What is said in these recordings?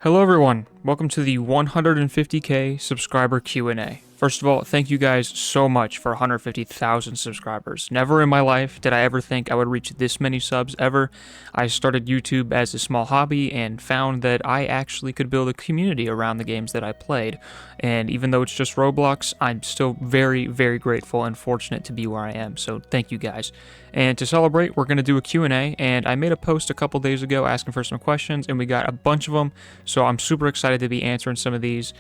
Hello everyone, welcome to the 150k subscriber Q&A. First of all, thank you guys so much for 150,000 subscribers. Never in my life did I ever think I would reach this many subs ever. I started YouTube as a small hobby and found that I actually could build a community around the games that I played. And even though it's just Roblox, I'm still very, very grateful and fortunate to be where I am. So thank you guys. And to celebrate, we're going to do a Q&A, and I made a post a couple days ago asking for some questions, and we got a bunch of them, so I'm super excited to be answering some of these.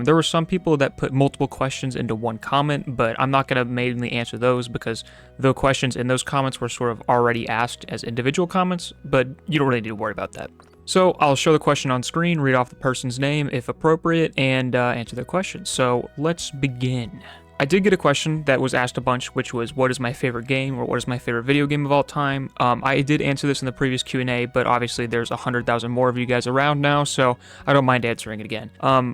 There were some people that put multiple questions into one comment, but I'm not going to mainly answer those because the questions in those comments were sort of already asked as individual comments, but you don't really need to worry about that. So I'll show the question on screen, read off the person's name if appropriate, and answer their question. So let's begin. I did get a question that was asked a bunch, which was, what is my favorite game, or what is my favorite video game of all time? I did answer this in the previous Q&A, but obviously there's 100,000 more of you guys around now, so I don't mind answering it again.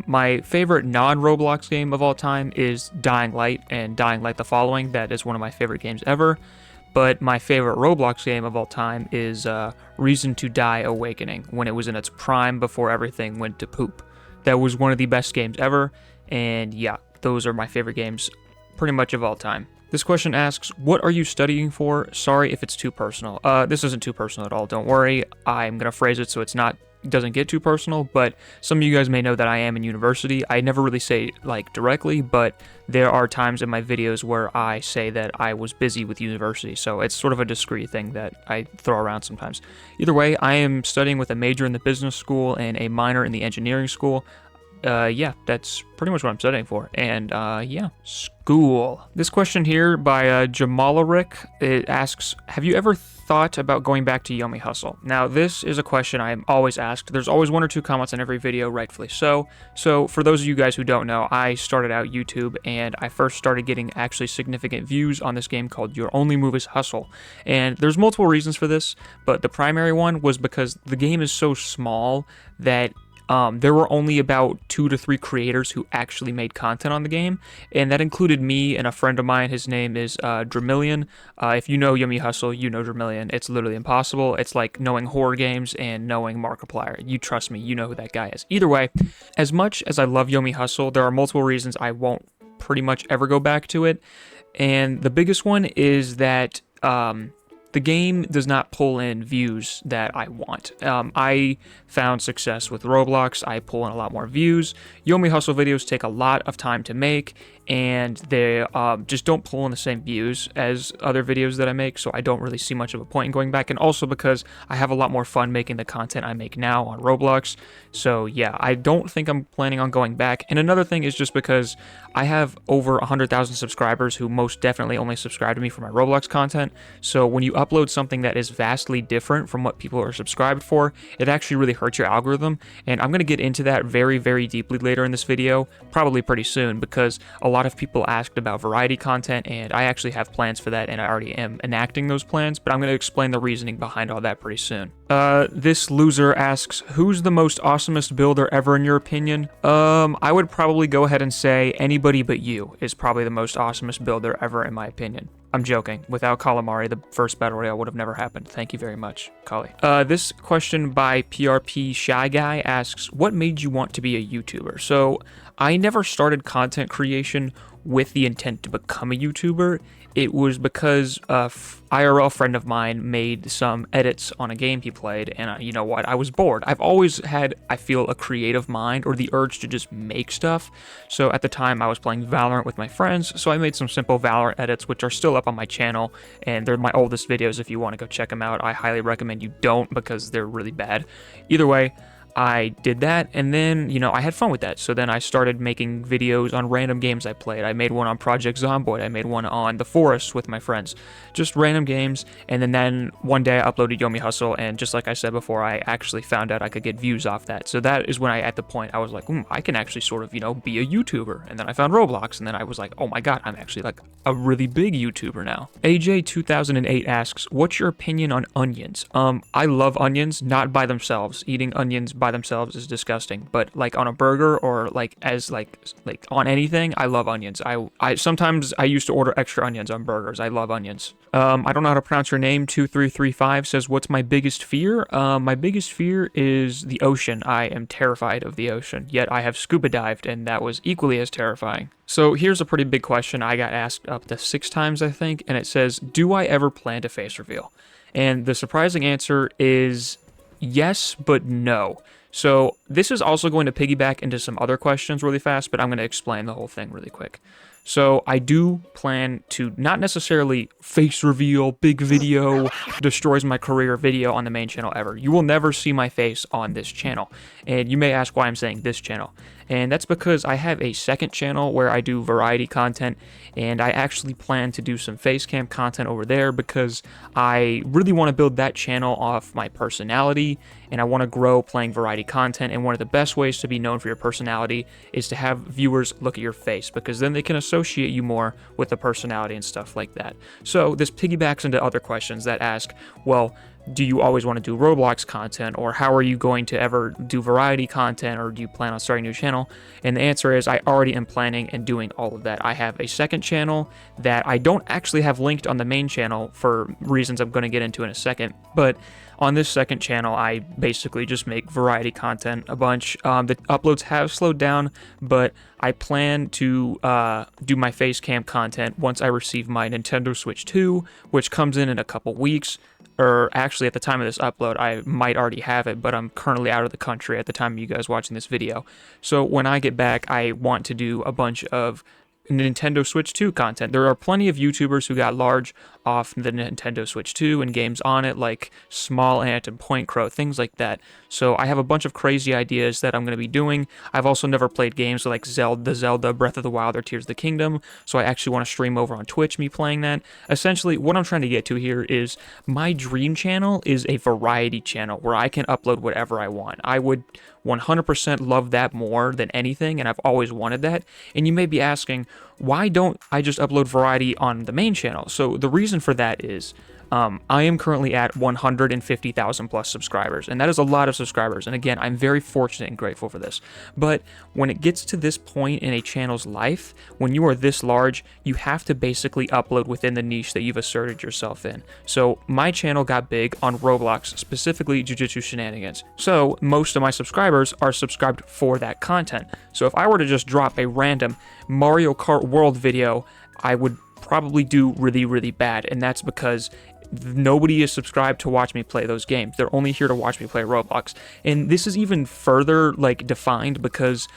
My favorite non-Roblox game of all time is Dying Light, and Dying Light the Following. That is one of my favorite games ever. But my favorite Roblox game of all time is Reason to Die Awakening, when it was in its prime before everything went to poop. That was one of the best games ever, and yeah, those are my favorite games pretty much of all time. This question asks, what are you studying for? Sorry if it's too personal. This isn't too personal at all, don't worry. I'm going to phrase it so it doesn't get too personal, but some of you guys may know that I am in university. I never really say like directly, but there are times in my videos where I say that I was busy with university, so it's sort of a discreet thing that I throw around sometimes. Either way, I am studying with a major in the business school and a minor in the engineering school. Yeah, that's pretty much what I'm studying for. And, yeah, school. This question here by Jamalaric, it asks, have you ever thought about going back to Yummy Hustle? Now, this is a question I'm always asked. There's always one or two comments on every video, rightfully so. So, for those of you guys who don't know, I started out YouTube, and I first started getting actually significant views on this game called Your Only Move is Hustle. And there's multiple reasons for this, but the primary one was because the game is so small that there were only about 2 to 3 creators who actually made content on the game, and that included me and a friend of mine. His name is Dramillion. If you know Yummy Hustle, you know Dramillion. It's literally impossible. It's like knowing horror games and knowing Markiplier. You trust me, you know who that guy is. Either way, as much as I love Yummy Hustle, there are multiple reasons I won't pretty much ever go back to it, and the biggest one is that the game does not pull in views that I want. I found success with Roblox. I pull in a lot more views. Yummy Hustle videos take a lot of time to make, and they just don't pull in the same views as other videos that I make, so I don't really see much of a point in going back, and also because I have a lot more fun making the content I make now on Roblox. So yeah, I don't think I'm planning on going back. And another thing is just because I have over 100,000 subscribers who most definitely only subscribe to me for my Roblox content, so when you upload something that is vastly different from what people are subscribed for, it actually really hurts your algorithm, and I'm going to get into that very, very deeply later in this video, probably pretty soon, because a lot of people asked about variety content, and I actually have plans for that, and I already am enacting those plans, but I'm going to explain the reasoning behind all that pretty soon. This loser asks, who's the most awesomest builder ever in your opinion? I would probably go ahead and say anybody but you is probably the most awesomest builder ever in my opinion. I'm joking. Without Calamari, the first battle royale would have never happened. Thank you very much, Kali. This question by PRP Shy Guy asks, what made you want to be a YouTuber? So, I never started content creation with the intent to become a YouTuber. It was because a IRL friend of mine made some edits on a game he played, and you know what? I was bored. I've always had, I feel, a creative mind or the urge to just make stuff. So at the time, I was playing Valorant with my friends, so I made some simple Valorant edits, which are still up on my channel, and they're my oldest videos if you want to go check them out. I highly recommend you don't because they're really bad. Either way, I did that, and then, you know, I had fun with that. So then I started making videos on random games I played. I made one on Project Zomboid. I made one on The Forest with my friends. Just random games, and then one day I uploaded Yummy Hustle, and just like I said before, I actually found out I could get views off that. So that is when at the point, I was like, I can actually sort of, you know, be a YouTuber. And then I found Roblox, and then I was like, oh my god, I'm actually like a really big YouTuber now. AJ2008 asks, what's your opinion on onions? I love onions, not by themselves. Eating onions by by themselves is disgusting, but like on a burger or like as like on anything, I love onions. I sometimes I used to order extra onions on burgers. I love onions. I don't know how to pronounce your name. 2335 says, what's my biggest fear? My biggest fear is the ocean. I am terrified of the ocean, yet I have scuba dived, and that was equally as terrifying. So here's a pretty big question I got asked up to 6 times, I think, and it says, do I ever plan to face reveal? And the surprising answer is yes, but no. So this is also going to piggyback into some other questions really fast, but I'm going to explain the whole thing really quick. So I do plan to not necessarily face reveal, big video, destroys my career video on the main channel ever. You will never see my face on this channel. And you may ask why I'm saying this channel. And that's because I have a second channel where I do variety content, and I actually plan to do some face cam content over there because I really want to build that channel off my personality, and I want to grow playing variety content. And one of the best ways to be known for your personality is to have viewers look at your face, because then they can associate you more with the personality and stuff like that. So this piggybacks into other questions that ask, well, do you always want to do Roblox content, or how are you going to ever do variety content, or do you plan on starting a new channel? And the answer is I already am planning and doing all of that. I have a second channel that I don't actually have linked on the main channel for reasons I'm going to get into in a second, but on this second channel, I basically just make variety content a bunch. The uploads have slowed down, but I plan to do my face cam content once I receive my Nintendo Switch 2, which comes in a couple weeks. Or actually, at the time of this upload, I might already have it, but I'm currently out of the country at the time of you guys watching this video. So when I get back, I want to do a bunch of Nintendo Switch 2 content. There are plenty of YouTubers who got large off the Nintendo Switch 2 and games on it, like Small Ant and Point Crow, things like that. So I have a bunch of crazy ideas that I'm going to be doing. I've also never played games like Zelda, Breath of the Wild, or Tears of the Kingdom, so I actually want to stream over on Twitch me playing that. Essentially, what I'm trying to get to here is my dream channel is a variety channel where I can upload whatever I want. I would 100% love that more than anything, and I've always wanted that. And you may be asking, why don't I just upload variety on the main channel? So the reason for that is I am currently at 150,000 plus subscribers, and that is a lot of subscribers. And again, I'm very fortunate and grateful for this. But when it gets to this point in a channel's life, when you are this large, you have to basically upload within the niche that you've asserted yourself in. So my channel got big on Roblox, specifically Jujutsu Shenanigans. So most of my subscribers are subscribed for that content. So if I were to just drop a random Mario Kart World video, I would probably do really, really bad. And that's because nobody is subscribed to watch me play those games. They're only here to watch me play Roblox. And this is even further defined because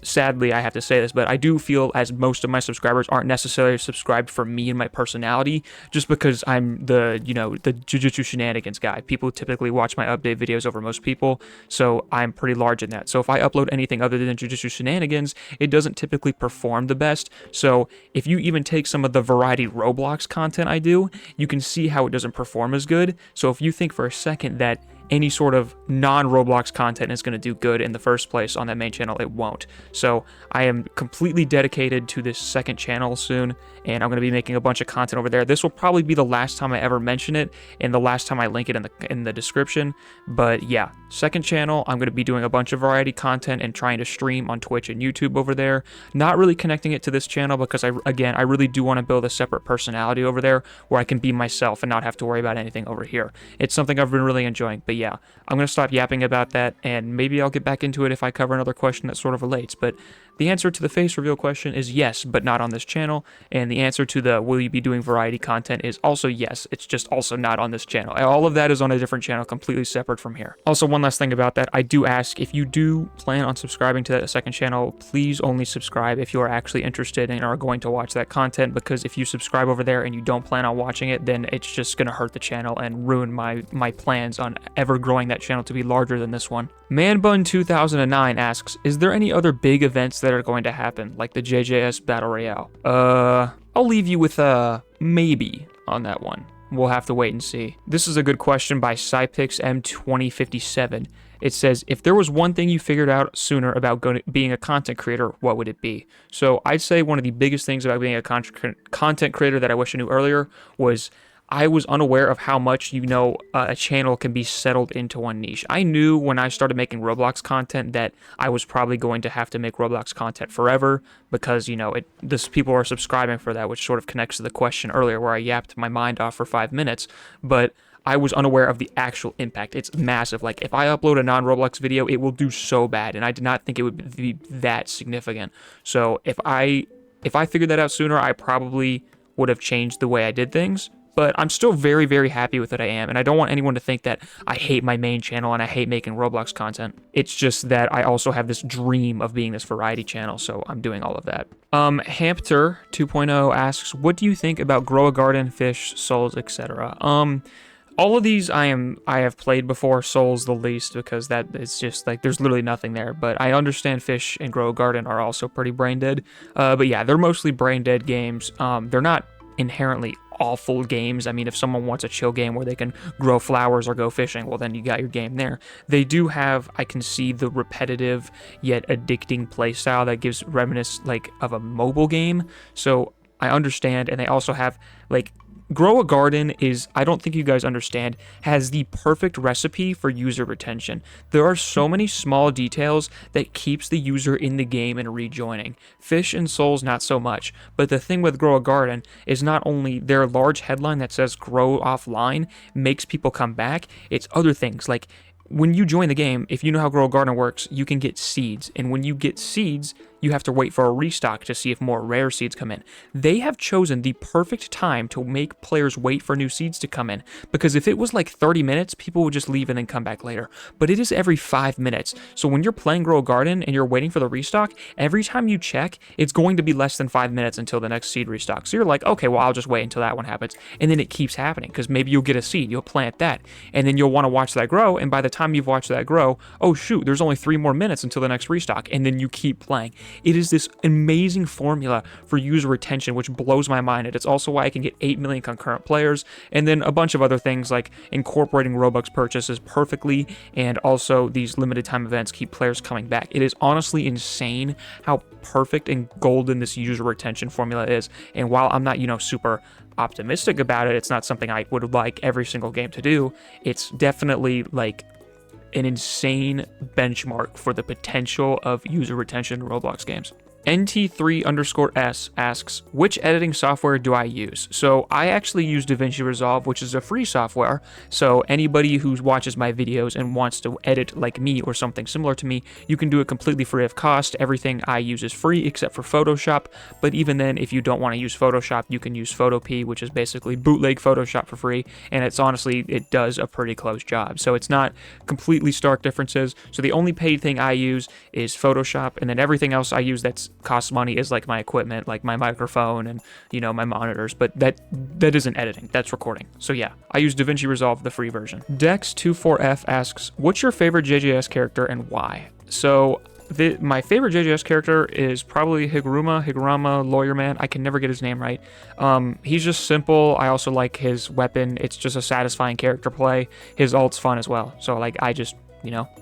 sadly, I have to say this, but I do feel as most of my subscribers aren't necessarily subscribed for me and my personality, just because I'm the Jujutsu Shenanigans guy. People typically watch my update videos over most people, so I'm pretty large in that. So if I upload anything other than Jujutsu Shenanigans, it doesn't typically perform the best. So if you even take some of the variety Roblox content I do, you can see how it doesn't perform as good. So if you think for a second that any sort of non-Roblox content is going to do good in the first place on that main channel, it won't. So I am completely dedicated to this second channel soon, and I'm going to be making a bunch of content over there. This will probably be the last time I ever mention it and the last time I link it in the description. But yeah, second channel, I'm going to be doing a bunch of variety content and trying to stream on Twitch and YouTube over there. Not really connecting it to this channel because I really do want to build a separate personality over there where I can be myself and not have to worry about anything over here. It's something I've been really enjoying. But yeah, I'm going to stop yapping about that, and maybe I'll get back into it if I cover another question that sort of relates. But the answer to the face reveal question is yes, but not on this channel. And the answer to the will you be doing variety content is also yes, it's just also not on this channel. All of that is on a different channel, completely separate from here. Also, one last thing about that, I do ask, if you do plan on subscribing to that second channel, please only subscribe if you are actually interested and are going to watch that content, because if you subscribe over there and you don't plan on watching it, then it's just going to hurt the channel and ruin my plans on ever growing that channel to be larger than this one. Manbun2009 asks, is there any other big events that are going to happen, like the JJS Battle Royale? I'll leave you with a maybe on that one. We'll have to wait and see. This is a good question by CyPixM2057. It says, if there was one thing you figured out sooner about being a content creator, what would it be? So I'd say one of the biggest things about being a content creator that I wish I knew earlier was I was unaware of how much, a channel can be settled into one niche. I knew when I started making Roblox content that I was probably going to have to make Roblox content forever because, people are subscribing for that, which sort of connects to the question earlier where I yapped my mind off for 5 minutes. But I was unaware of the actual impact. It's massive. Like, if I upload a non-Roblox video, it will do so bad, and I did not think it would be that significant. So if I figured that out sooner, I probably would have changed the way I did things. But I'm still very, very happy with what I am, and I don't want anyone to think that I hate my main channel and I hate making Roblox content. It's just that I also have this dream of being this variety channel, so I'm doing all of that. Hampter 2.0 asks, what do you think about Grow a Garden, Fish, Souls, etc.? All of these I have played before. Souls the least, because that is just like there's literally nothing there. But I understand Fish and Grow a Garden are also pretty brain dead. But yeah, they're mostly brain dead games. They're not inherently awful games. I mean, if someone wants a chill game where they can grow flowers or go fishing, well, then you got your game there. They do have, I can see the repetitive yet addicting playstyle that gives reminiscence of a mobile game. So I understand, and they also have Grow a Garden is, I don't think you guys understand, has the perfect recipe for user retention. There are so many small details that keeps the user in the game and rejoining. Fish and Souls, not so much. But the thing with Grow a Garden is not only their large headline that says grow offline makes people come back, it's other things like when you join the game, if you know how Grow a Garden works, you can get seeds. And when you get seeds, you have to wait for a restock to see if more rare seeds come in. They have chosen the perfect time to make players wait for new seeds to come in, because if it was 30 minutes, people would just leave and then come back later. But it is every 5 minutes. So when you're playing Grow a Garden and you're waiting for the restock, every time you check, it's going to be less than 5 minutes until the next seed restock. So you're like, okay, well, I'll just wait until that one happens. And then it keeps happening, because maybe you'll get a seed, you'll plant that, and then you'll want to watch that grow, and by the time you've watched that grow, oh shoot, there's only 3 more minutes until the next restock, and then you keep playing. It is this amazing formula for user retention, which blows my mind. And it's also why I can get 8 million concurrent players, and then a bunch of other things like incorporating Robux purchases perfectly, and also these limited time events keep players coming back. It is honestly insane how perfect and golden this user retention formula is. And while I'm not, super optimistic about it, it's not something I would like every single game to do. It's definitely an insane benchmark for the potential of user retention in Roblox games. NT3_S asks, which editing software do I use? So I actually use DaVinci Resolve, which is a free software. So anybody who watches my videos and wants to edit like me or something similar to me, you can do it completely free of cost. Everything I use is free except for Photoshop. But even then, if you don't want to use Photoshop, you can use Photopea, which is basically bootleg Photoshop for free. And it's honestly, it does a pretty close job. So it's not completely stark differences. So the only paid thing I use is Photoshop, and then everything else I use that's costs money is my equipment, like my microphone and my monitors, but that isn't editing, that's recording. So yeah, I use DaVinci Resolve, the free version. Dex24F asks, what's your favorite JJS character and why? So my favorite JJS character is probably Higuruma, Lawyer Man. I can never get his name right. He's just simple. I also like his weapon. It's just a satisfying character play. His ult's fun as well. So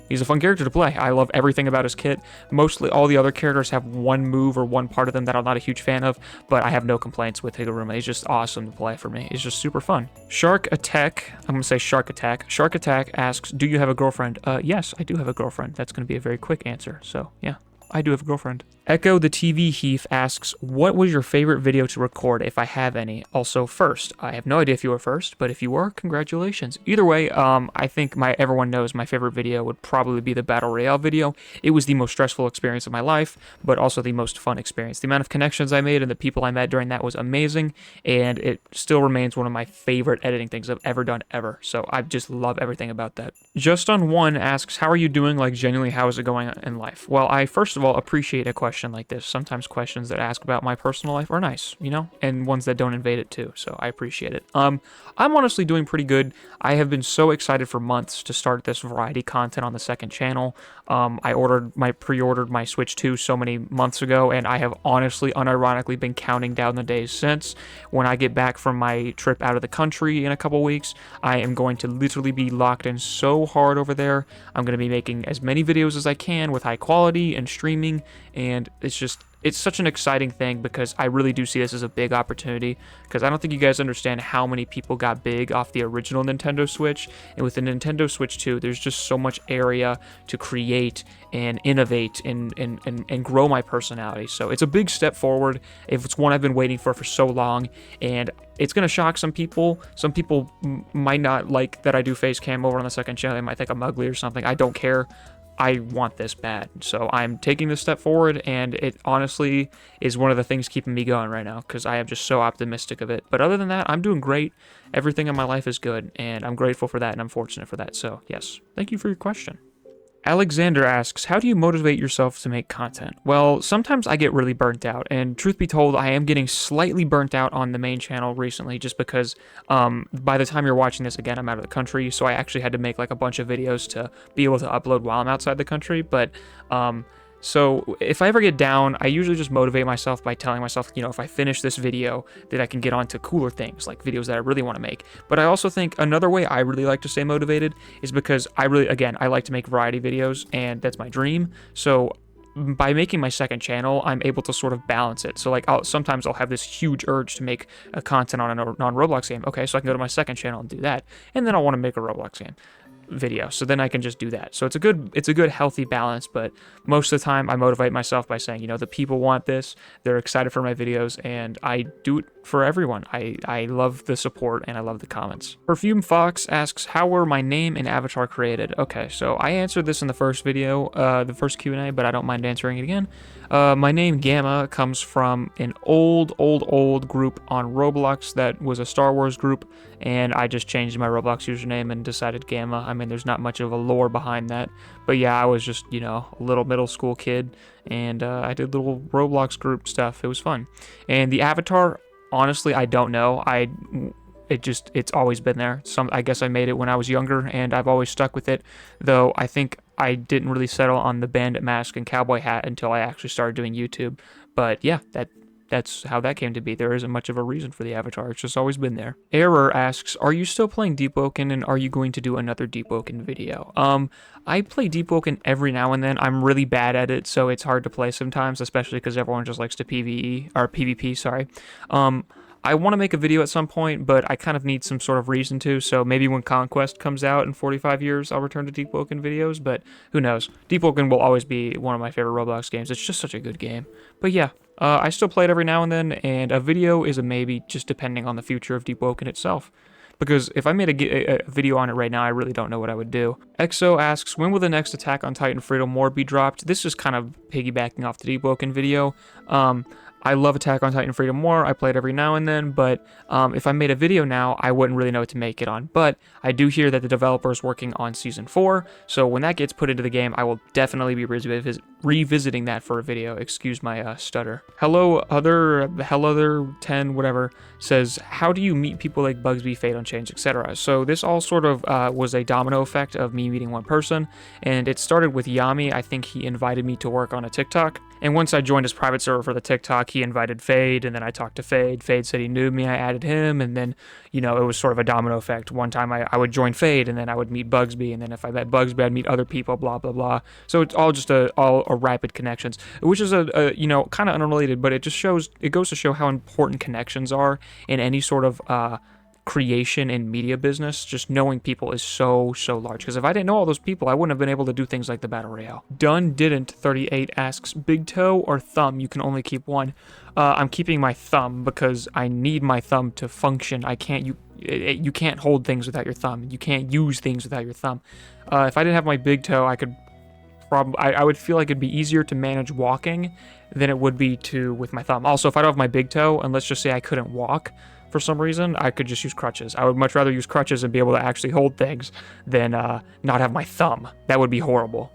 he's a fun character to play. I love everything about his kit. Mostly all the other characters have one move or one part of them that I'm not a huge fan of, but I have no complaints with Higuruma. He's just awesome to play for me. He's just super fun. Shark Attack, I'm going to say Shark Attack. Shark Attack asks, do you have a girlfriend? Yes, I do have a girlfriend. That's going to be a very quick answer. So yeah, I do have a girlfriend. Echo the TV Heath asks, what was your favorite video to record, if I have any? Also, first, I have no idea if you were first, but if you were, congratulations. Either way, I think everyone knows my favorite video would probably be the Battle Royale video. It was the most stressful experience of my life, but also the most fun experience. The amount of connections I made and the people I met during that was amazing, and it still remains one of my favorite editing things I've ever done ever. So I just love everything about that. Just on One asks, how are you doing? Genuinely, how is it going in life? Well, I first of all appreciate a question like this. Sometimes questions that ask about my personal life are nice, and ones that don't invade it too, so I appreciate it. I'm honestly doing pretty good. I have been so excited for months to start this variety content on the second channel. I pre-ordered my Switch 2 so many months ago, and I have honestly, unironically been counting down the days since. When I get back from my trip out of the country in a couple weeks, I am going to literally be locked in so hard over there. I'm going to be making as many videos as I can with high quality and streaming, and it's just, it's such an exciting thing because I really do see this as a big opportunity, because I don't think you guys understand how many people got big off the original Nintendo Switch, and with the Nintendo Switch 2, there's just so much area to create and innovate and grow my personality. So it's a big step forward. It's one I've been waiting for so long, and it's going to shock some people. Some people might not like that I do face cam over on the second channel. They might think I'm ugly or something. I don't care. I want this bad. So I'm taking this step forward, and it honestly is one of the things keeping me going right now, because I am just so optimistic of it. But other than that, I'm doing great. Everything in my life is good, and I'm grateful for that, and I'm fortunate for that. So yes, thank you for your question. Alexander asks, how do you motivate yourself to make content? Well, sometimes I get really burnt out, and truth be told, I am getting slightly burnt out on the main channel recently, just because by the time you're watching this, again, I'm out of the country, so I actually had to make like a bunch of videos to be able to upload while I'm outside the country. But so if I ever get down, I usually just motivate myself by telling myself, you know, if I finish this video, that I can get on to cooler things, like videos that I really want to make. But I also think another way I really like to stay motivated is because I like to make variety videos, and that's my dream. So by making my second channel, I'm able to sort of balance it. So like sometimes I'll have this huge urge to make a content on a non-Roblox game. Okay, so I can go to my second channel and do that. And then I want to make a Roblox game video, so then I can just do that. So it's a good healthy balance. But most of the time I motivate myself by saying, you know, the people want this, they're excited for my videos, and I do it for everyone. I love the support, and I love the comments. Perfume Fox asks, how were my name and avatar created? Okay, so I answered this in the first video, the first Q&A, but I don't mind answering it again. My name Gamma comes from an old group on Roblox that was a Star Wars group, and I just changed my Roblox username and decided Gamma. I mean, there's not much of a lore behind that, but yeah, I was just, you know, a little middle school kid, and I did little Roblox group stuff. It was fun. And the avatar, honestly, I don't know. It's always been there. I guess I made it when I was younger, and I've always stuck with it, though I think I didn't really settle on the bandit mask and cowboy hat until I actually started doing YouTube. But yeah, that's how that came to be. There isn't much of a reason for the avatar. It's just always been there. Error asks, are you still playing Deep Woken, and are you going to do another Deep Woken video? I play Deep Woken every now and then. I'm really bad at it, so it's hard to play sometimes, especially because everyone just likes to PvP, sorry. I want to make a video at some point, but I kind of need some sort of reason to, so maybe when Conquest comes out in 45 years, I'll return to Deep Woken videos, but who knows. Deep Woken will always be one of my favorite Roblox games. It's just such a good game. But yeah, I still play it every now and then, and a video is a maybe, just depending on the future of Deep Woken itself. Because if I made a video on it right now, I really don't know what I would do. EXO asks, when will the next Attack on Titan Freedom War be dropped? This is kind of piggybacking off the Deep Woken video. I love Attack on Titan Freedom War. I play it every now and then, but if I made a video now, I wouldn't really know what to make it on. But I do hear that the developer is working on Season 4, so when that gets put into the game, I will definitely be revisiting that for a video. Excuse my stutter. Hello other 10 whatever says, how do you meet people like Bugsby, Fate Unchanged, etc.? So this all sort of was a domino effect of me meeting one person, and it started with Yami. I think he invited me to work on a TikTok, and once I joined his private server for the TikTok, he invited Fade, and then I talked to Fade. Fade said he knew me, I added him, and then, you know, it was sort of a domino effect. One time I would join Fade, and then I would meet Bugsby, and then if I met Bugsby, I'd meet other people, blah, blah, blah. So it's all just all rapid connections, which is you know, kind of unrelated, but it goes to show how important connections are in any sort of creation and media business. Just knowing people is so large, because if I didn't know all those people, I wouldn't have been able to do things like the Battle Royale. Done Didn't 38 asks, big toe or thumb? You can only keep one. I'm keeping my thumb because I need my thumb to function. You can't hold things without your thumb. You can't use things without your thumb. If I didn't have my big toe, I would feel like it'd be easier to manage walking than it would be with my thumb. Also, if I don't have my big toe, and let's just say I couldn't walk for some reason, I could just use crutches. I would much rather use crutches and be able to actually hold things than not have my thumb. That would be horrible.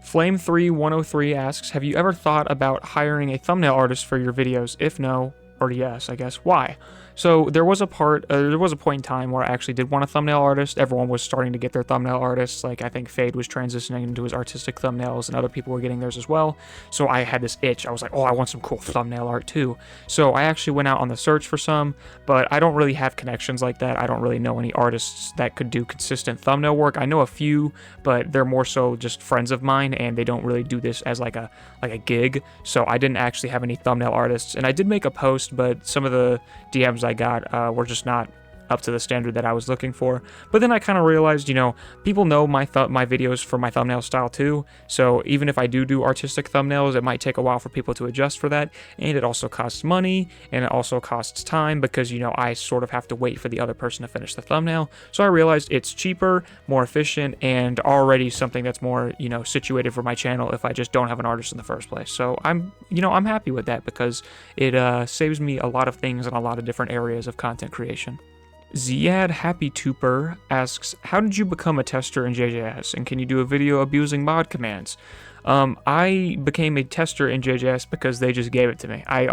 Flame3103 asks, have you ever thought about hiring a thumbnail artist for your videos? If no, or yes, I guess. Why? So there was a point in time where I actually did want a thumbnail artist. Everyone was starting to get their thumbnail artists. Like, I think Fade was transitioning into his artistic thumbnails, and other people were getting theirs as well. So I had this itch. I was like, oh, I want some cool thumbnail art too. So I actually went out on the search for some, but I don't really have connections like that. I don't really know any artists that could do consistent thumbnail work. I know a few, but they're more so just friends of mine, and they don't really do this as like a gig. So I didn't actually have any thumbnail artists, and I did make a post, but some of the DMs I got were just not up to the standard that I was looking for. But then I kind of realized, you know, people know my videos for my thumbnail style too. So even if I do artistic thumbnails, it might take a while for people to adjust for that. And it also costs money, and it also costs time, because, you know, I sort of have to wait for the other person to finish the thumbnail. So I realized it's cheaper, more efficient, and already something that's more, you know, situated for my channel if I just don't have an artist in the first place. So I'm happy with that, because it saves me a lot of things in a lot of different areas of content creation. Ziad Happy Tooper asks, how did you become a tester in JJS, and can you do a video abusing mod commands? I became a tester in JJS because they just gave it to me. I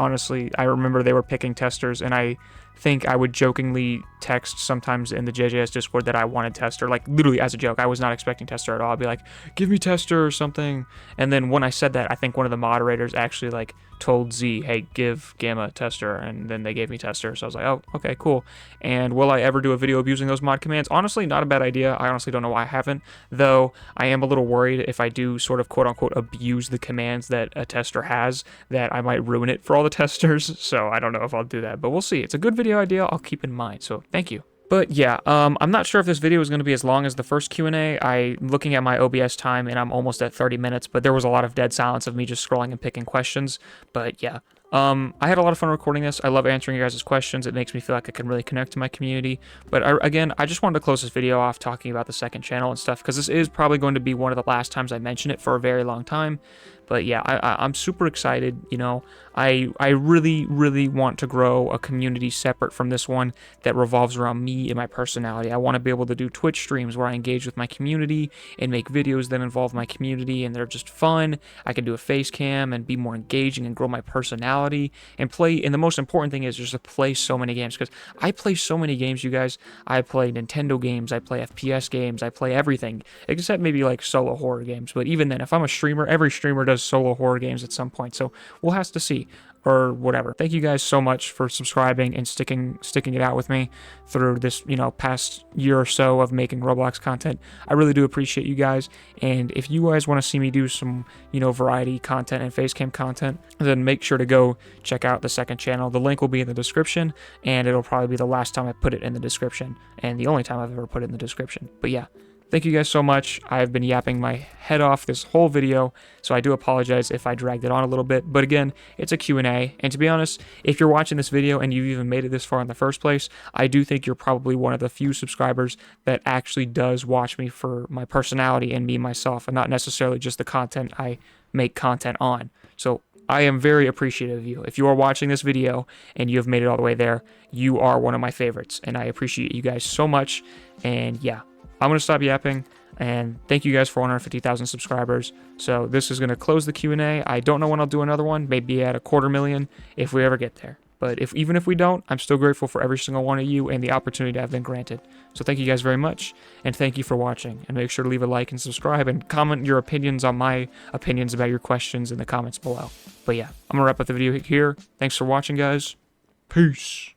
remember they were picking testers, and I think I would jokingly text sometimes in the JJS Discord that I wanted tester, like literally as a joke. I was not expecting tester at all. I'd be like, give me tester or something. And then when I said that, I think one of the moderators actually like told Z, hey, give Gamma tester, and then they gave me tester. So I was like, oh, okay, cool. And will I ever do a video abusing those mod commands? Honestly, not a bad idea. I honestly don't know why I haven't, though I am a little worried if I do sort of quote unquote abuse the commands that a tester has, that I might ruin it for all the testers. So I don't know if I'll do that, but we'll see. It's a good video idea I'll keep in mind, so thank you. But yeah, I'm not sure if this video is going to be as long as the first Q&A. I'm looking at my OBS time, and I'm almost at 30 minutes, but there was a lot of dead silence of me just scrolling and picking questions. But yeah, I had a lot of fun recording this. I love answering your guys' questions. It makes me feel like I can really connect to my community. But again, I just wanted to close this video off talking about the second channel and stuff, because this is probably going to be one of the last times I mention it for a very long time. But yeah, I'm super excited. You know, I really, really want to grow a community separate from this one that revolves around me and my personality. I want to be able to do Twitch streams where I engage with my community and make videos that involve my community, and they're just fun. I can do a face cam and be more engaging and grow my personality and play. And the most important thing is just to play so many games, because I play so many games, you guys. I play Nintendo games, I play FPS games, I play everything except maybe like solo horror games. But even then, if I'm a streamer, every streamer does solo horror games at some point, so we'll have to see, or whatever. Thank you guys so much for subscribing and sticking it out with me through this, you know, past year or so of making Roblox content. I really do appreciate you guys, and if you guys want to see me do some, you know, variety content and facecam content, then make sure to go check out the second channel. The link will be in the description, and it'll probably be the last time I put it in the description, and the only time I've ever put it in the description. But yeah, thank you guys so much. I've been yapping my head off this whole video, so I do apologize if I dragged it on a little bit. But again, it's a Q&A, and to be honest, if you're watching this video and you've even made it this far in the first place, I do think you're probably one of the few subscribers that actually does watch me for my personality and me myself, and not necessarily just the content I make content on. So I am very appreciative of you. If you are watching this video and you have made it all the way there, you are one of my favorites, and I appreciate you guys so much. And yeah, I'm going to stop yapping, and thank you guys for 150,000 subscribers. So this is going to close the Q&A. I don't know when I'll do another one, maybe at 250,000 if we ever get there. But even if we don't, I'm still grateful for every single one of you and the opportunity to have been granted. So thank you guys very much, and thank you for watching. And make sure to leave a like and subscribe, and comment your opinions on my opinions about your questions in the comments below. But yeah, I'm going to wrap up the video here. Thanks for watching, guys. Peace.